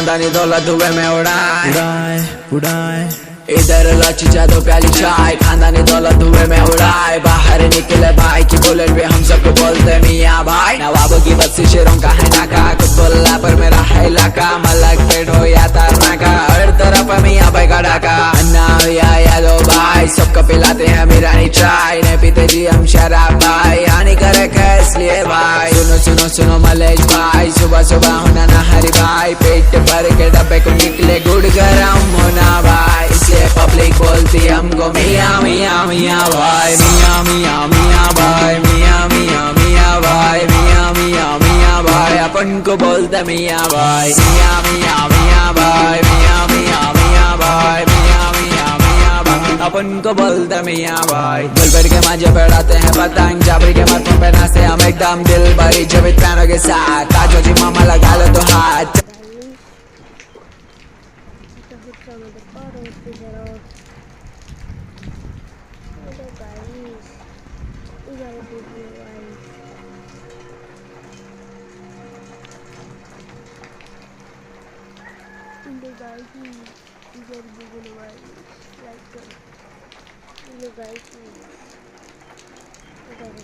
खानदानी दौलत धुएं में उड़ाए उड़ाए इधर लाची जादो प्याली चाय खानदानी दौलत धुएं में उड़ाए बाहर निकले भाई की बुलेट पे हम सबको बोलते मियाँ भाई नवाबों की बस्ती शेरों का है नाका कुतुल्ला पर मेरा है इलाका मलक पेट हो या तारनाका हर तरफ मियाँ भाई का डाका अन्ना या यादो भाई सबको पिलाते हैं मीरानी चाय नहीं पीते जी हम शराब भाई हानिकारक है इसलिए भाई सुनो सुनो सुनो मलेश भाई सुबह सुबह होना ना हरी भाई पेट भर के डब्बे को निकले गुड़ गरम होना भाई इसलिए पब्लिक बोलती हमको मियाँ मियाँ मियाँ भाई मियाँ मियाँ मियाँ भाई मियाँ मियाँ मियाँ भाई मियाँ मियाँ मियाँ भाई अपन को बोलते मियाँ भाई मियाँ मियाँ मियाँ भाई मियाँ मियाँ मियाँ भाई मियाँ मियाँ मियाँ भाई अपन को बोलते मियाँ भाई गुलबर के मांझे बढ़ाते हैं पतंग जाबरी के माथों पे नाचते हम एकदम दिल भरी जब पैनों के साथ ताजो जी मामा लगा लो तो हाथ আমাদের পরবর্তী যারা গাইস এবারে দেখবো গাইস ইন্ডো গাইস ইজার দেখবো গাইস লাইক করো ইন্ডো গাইস এবারে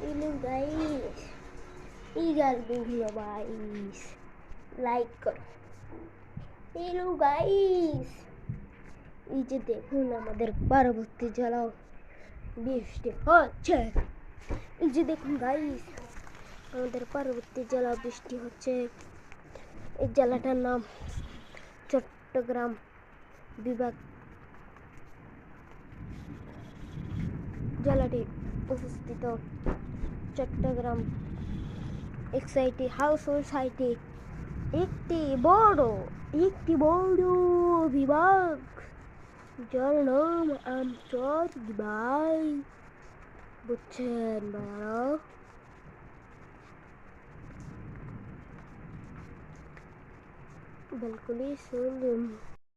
Hello guys, eager video guys, like करो। Hello guys, এই যে দেখুন আমাদের পরবর্তী জেলা বৃষ্টি হচ্ছে। এই যে দেখুন গাইস আমাদের পরবর্তী জেলা বৃষ্টি হচ্ছে। এই জেলাটার নাম চট্টগ্রাম বিভাগ। জেলাটি অবস্থিত চট্টগ্রাম এক্সাইটি হাউস সোসাইটি একটি বড় বিভাগ যার নাম আমচর বিভাগ বুঝছেন ভাইয়া बिल्कुल ही सुन